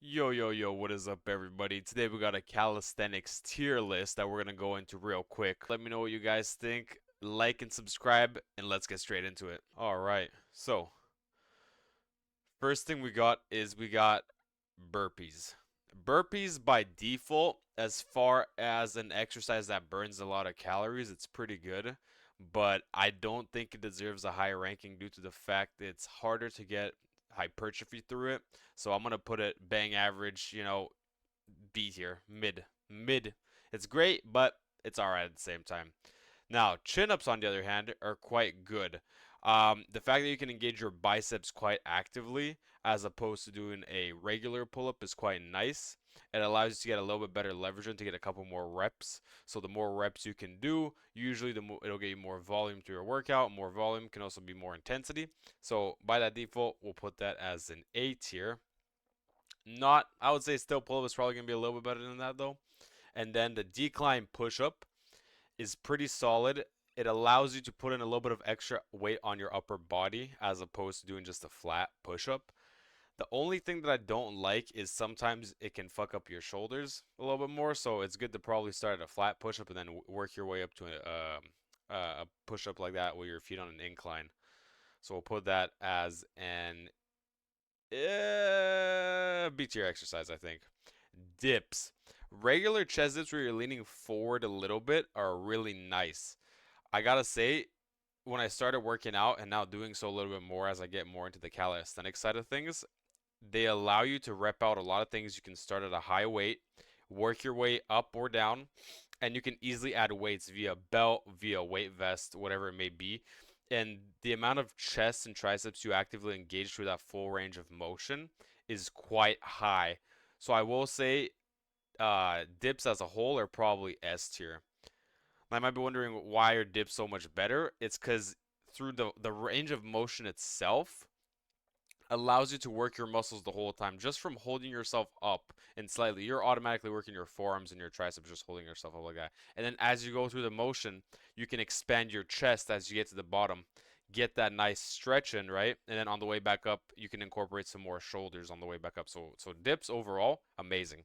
Yo, yo, yo, what is up, everybody? Today we got a calisthenics tier list that we're going to go into real quick. Let me know what you guys think. Like and subscribe, and let's get straight into it. All right, so first thing we got burpees. Burpees by default, as far as an exercise that burns a lot of calories, it's pretty good. But I don't think it deserves a high ranking due to the fact that it's harder to get hypertrophy through it. So I'm gonna put it bang average, B tier, mid. It's great, but it's alright at the same time. Now, chin ups, on the other hand, are quite good. The fact that you can engage your biceps quite actively as opposed to doing a regular pull up is quite nice. It allows you to get a little bit better leverage and to get a couple more reps. So the more reps you can do, usually it'll get you more volume through your workout. More volume can also be more intensity. So by that default, we'll put that as an A tier. Not, I would say still pull up is probably gonna be a little bit better than that though. And then the decline push up is pretty solid. It allows you to put in a little bit of extra weight on your upper body as opposed to doing just a flat push up. The only thing that I don't like is sometimes it can fuck up your shoulders a little bit more. So it's good to probably start at a flat push up and then work your way up to a push up like that with your feet on an incline. So we'll put that as an B tier exercise, I think. Dips. Regular chest dips where you're leaning forward a little bit are really nice. I gotta say, when I started working out and now doing so a little bit more as I get more into the calisthenics side of things, they allow you to rep out a lot of things. You can start at a high weight, work your way up or down, and you can easily add weights via belt, via weight vest, whatever it may be. And the amount of chest and triceps you actively engage through that full range of motion is quite high. So I will say dips as a whole are probably S tier. I might be wondering why are dips so much better. It's because through the range of motion itself allows you to work your muscles the whole time. Just from holding yourself up and slightly, you're automatically working your forearms and your triceps just holding yourself up like that. And then as you go through the motion, you can expand your chest as you get to the bottom. Get that nice stretch in, right? And then on the way back up, you can incorporate some more shoulders on the way back up. So dips overall, amazing.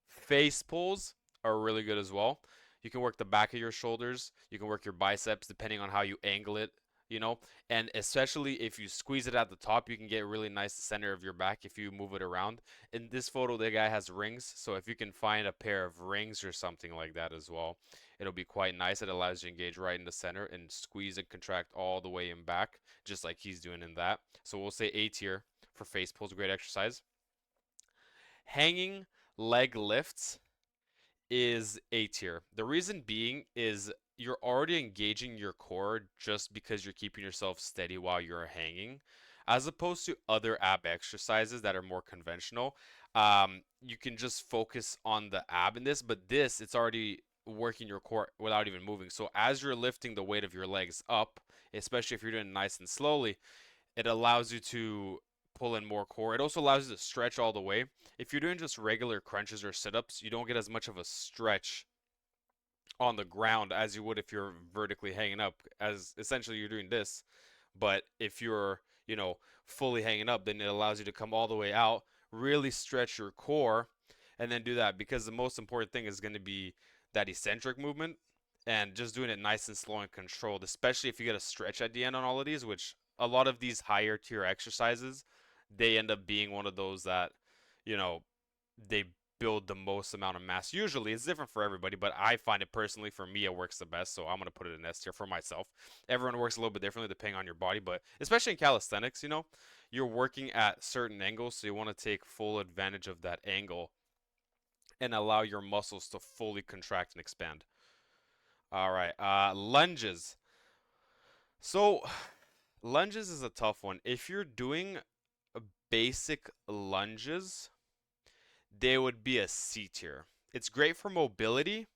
Face pulls are really good as well. You can work the back of your shoulders, you can work your biceps depending on how you angle it, you know, and especially if you squeeze it at the top, you can get really nice the center of your back if you move it around. In this photo, the guy has rings, so if you can find a pair of rings or something like that as well, it'll be quite nice. It allows you to engage right in the center and squeeze and contract all the way in back, just like he's doing in that. So we'll say A tier for face pulls, great exercise. Hanging leg lifts is A tier. The reason being is you're already engaging your core just because you're keeping yourself steady while you're hanging, as opposed to other ab exercises that are more conventional. You can just focus on the ab in this, but this, it's already working your core without even moving. So as you're lifting the weight of your legs up, especially if you're doing it nice and slowly, it allows you to pull in more core. It also allows you to stretch all the way. If you're doing just regular crunches or sit-ups, you don't get as much of a stretch on the ground as you would if you're vertically hanging up, as essentially you're doing this. But if you're, fully hanging up, then it allows you to come all the way out, really stretch your core, and then do that, because the most important thing is going to be that eccentric movement and just doing it nice and slow and controlled, especially if you get a stretch at the end on all of these, which a lot of these higher tier exercises, they end up being one of those that, you know, they build the most amount of mass. Usually, it's different for everybody, but I find it personally, for me, it works the best. So I'm gonna put it in S tier for myself. Everyone works a little bit differently depending on your body, but especially in calisthenics, you're working at certain angles, so you want to take full advantage of that angle and allow your muscles to fully contract and expand. All right, lunges. So lunges is a tough one. If you're doing basic lunges, they would be a C tier. It's great for mobility.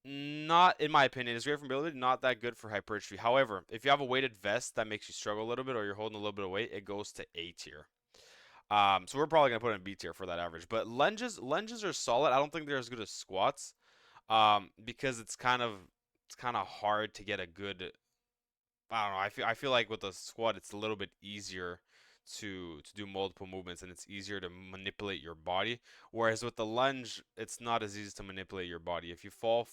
Not, in my opinion, it's great for mobility, not that good for hypertrophy. However, if you have a weighted vest that makes you struggle a little bit or you're holding a little bit of weight, it goes to A tier. So we're probably gonna put it in B tier for that average. But lunges are solid. I don't think they're as good as squats, because it's kind of hard to get a good. I don't know. I feel like with the squat, it's a little bit easier to do multiple movements, and it's easier to manipulate your body. Whereas with the lunge, it's not as easy to manipulate your body. If you fall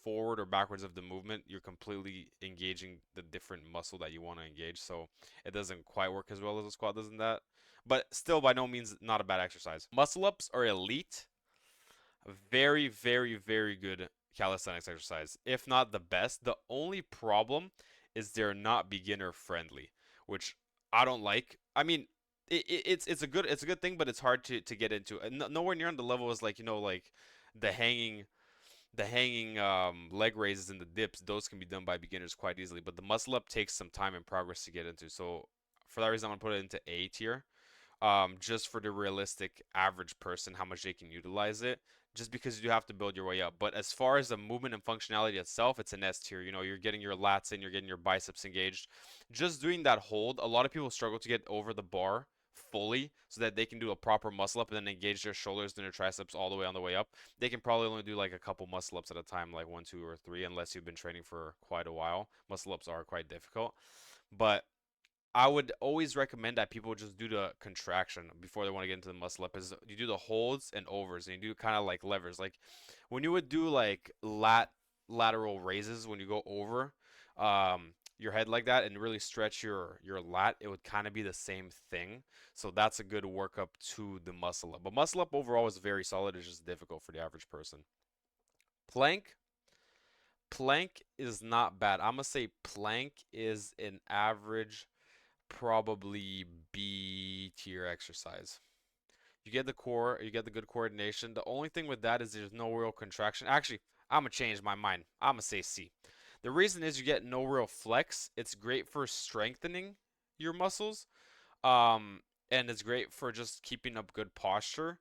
forward or backwards of the movement, you're completely engaging the different muscle that you want to engage. So it doesn't quite work as well as a squat does in that. But still, by no means not a bad exercise. Muscle ups are elite. Very, very, very good calisthenics exercise, if not the best. The only problem is they're not beginner friendly, which I don't like. I mean, it's a good thing, but it's hard to get into. And nowhere near on the level as like like the hanging leg raises and the dips. Those can be done by beginners quite easily, but the muscle up takes some time and progress to get into. So for that reason, I'm gonna put it into A tier, just for the realistic average person, how much they can utilize it, just because you have to build your way up. But as far as the movement and functionality itself, it's an S tier. You're getting your lats in, you're getting your biceps engaged. Just doing that hold, a lot of people struggle to get over the bar fully so that they can do a proper muscle up and then engage their shoulders and their triceps all the way on the way up. They can probably only do like a couple muscle ups at a time, like one, two, or three, unless you've been training for quite a while. Muscle ups are quite difficult. But I would always recommend that people just do the contraction before they want to get into the muscle up. Is you do the holds and overs, and you do kind of like levers. Like when you would do like lateral raises when you go over your head like that and really stretch your lat, it would kind of be the same thing. So that's a good workup to the muscle up. But muscle up overall is very solid. It's just difficult for the average person. Plank. Plank is not bad. I'm gonna say plank is an average, probably B tier exercise. You get the core, you get the good coordination. The only thing with that is there's no real contraction. Actually, I'm gonna change my mind. I'm gonna say C. The reason is you get no real flex. It's great for strengthening your muscles, um, and it's great for just keeping up good posture.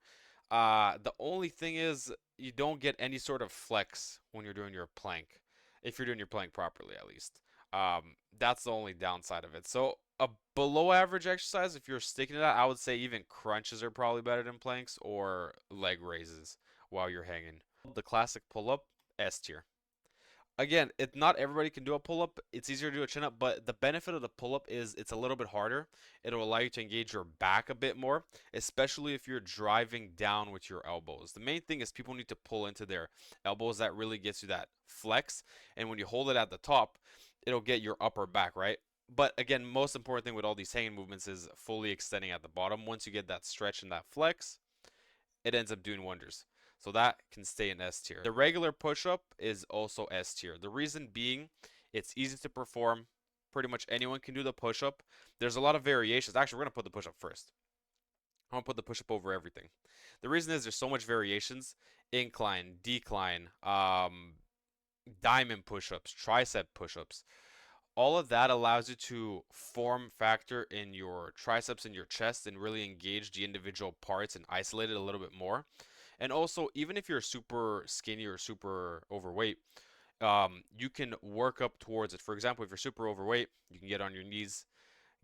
The only thing is you don't get any sort of flex when you're doing your plank, if you're doing your plank properly, at least. That's the only downside of it. So a below average exercise, if you're sticking to that, I would say even crunches are probably better than planks or leg raises while you're hanging. The classic pull up, S tier. Again, it not everybody can do a pull up. It's easier to do a chin up, but the benefit of the pull up is it's a little bit harder. It'll allow you to engage your back a bit more, especially if you're driving down with your elbows. The main thing is people need to pull into their elbows. That really gets you that flex. And when you hold it at the top, it'll get your upper back, right? But again, most important thing with all these hanging movements is fully extending at the bottom. Once you get that stretch and that flex, it ends up doing wonders. So that can stay in S tier. The regular push-up is also S tier. The reason being, it's easy to perform. Pretty much anyone can do the push-up. There's a lot of variations. Actually, we're going to put the push-up first. I'm going to put the push-up over everything. The reason is there's so much variations. Incline, decline, diamond push-ups, tricep push-ups. All of that allows you to form factor in your triceps and your chest and really engage the individual parts and isolate it a little bit more. And also, even if you're super skinny or super overweight, you can work up towards it. For example, if you're super overweight, you can get on your knees,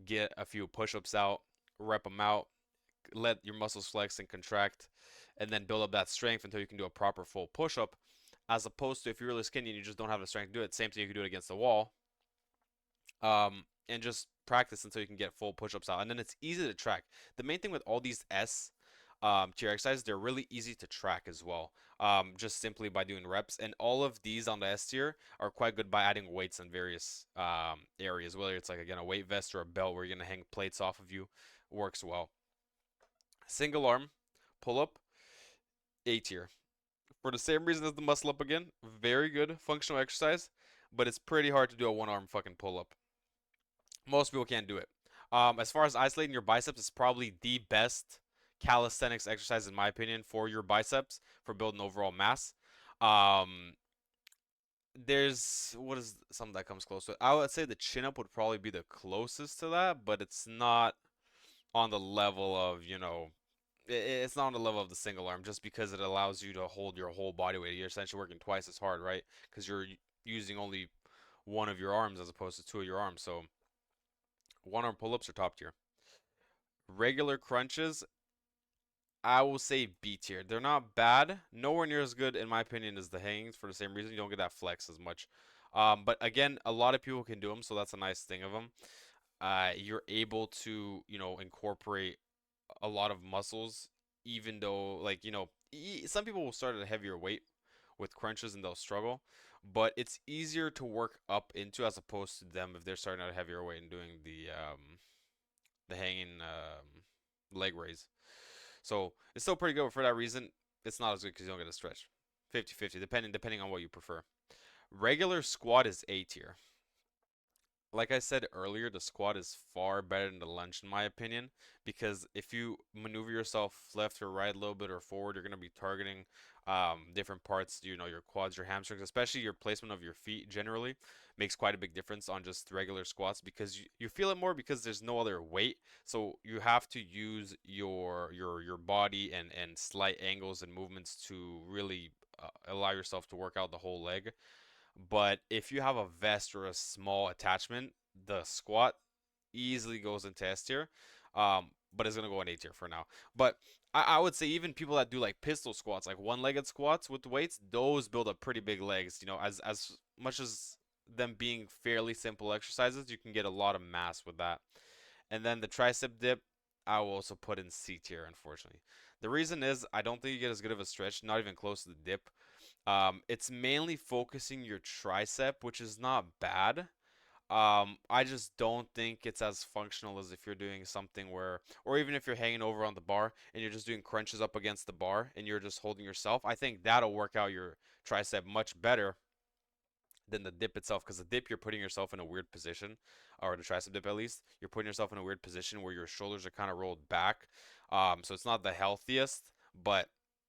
get a few push-ups out, rep them out, let your muscles flex and contract, and then build up that strength until you can do a proper full push-up. As opposed to if you're really skinny and you just don't have the strength to do it, same thing, you can do it against the wall, and just practice until you can get full push-ups out. And then it's easy to track. The main thing with all these S tier exercises, they're really easy to track as well, just simply by doing reps. And all of these on the S tier are quite good by adding weights in various areas, whether it's like, again, a weight vest or a belt where you're going to hang plates off of you, works well. Single arm pull-up, A tier. For the same reason as the muscle up again, very good functional exercise, but it's pretty hard to do a one-arm fucking pull-up. Most people can't do it. As far as isolating your biceps, it's probably the best calisthenics exercise in my opinion for your biceps for building overall mass. Um, there's what is something that comes close to it? I would say the chin up would probably be the closest to that, but it's not on the level of, it's not on the level of the single arm just because it allows you to hold your whole body weight. You're essentially working twice as hard, right? Because you're using only one of your arms as opposed to two of your arms. So one arm pull-ups are top tier. Regular crunches, I will say B tier. They're not bad. Nowhere near as good, in my opinion, as the hangings for the same reason. You don't get that flex as much. But again, a lot of people can do them, so that's a nice thing of them. you're able to, you know, incorporate a lot of muscles, even though, like, you know, some people will start at a heavier weight with crunches and they'll struggle, but it's easier to work up into as opposed to them if they're starting at a heavier weight and doing the hanging leg raise. So it's still pretty good, but for that reason, it's not as good because you don't get a stretch. 50-50, depending on what you prefer. Regular squat is A tier. Like I said earlier, the squat is far better than the lunge in my opinion, because if you maneuver yourself left or right a little bit or forward, you're going to be targeting different parts, you know, your quads, your hamstrings, especially your placement of your feet generally makes quite a big difference on just regular squats because you feel it more because there's no other weight. So you have to use your body and slight angles and movements to really allow yourself to work out the whole leg. But if you have a vest or a small attachment, the squat easily goes into S tier. But it's gonna go in A tier for now. But I would say even people that do like pistol squats, like one-legged squats with weights, those build up pretty big legs. You know, as much as them being fairly simple exercises, you can get a lot of mass with that. And then the tricep dip, I will also put in C tier, unfortunately. The reason is I don't think you get as good of a stretch, not even close to the dip. It's mainly focusing your tricep, which is not bad. I just don't think it's as functional as if you're doing something where, or even if you're hanging over on the bar and you're just doing crunches up against the bar and you're just holding yourself. I think that'll work out your tricep much better than the dip itself, because the dip you're putting yourself in a weird position, or the tricep dip at least, you're putting yourself in a weird position where your shoulders are kind of rolled back. So it's not the healthiest, but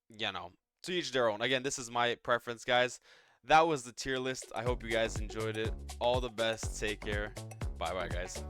you know, to each their own. Again, this is my preference, guys. That was the tier list. I hope you guys enjoyed it. All the best. Take care. Bye bye, guys.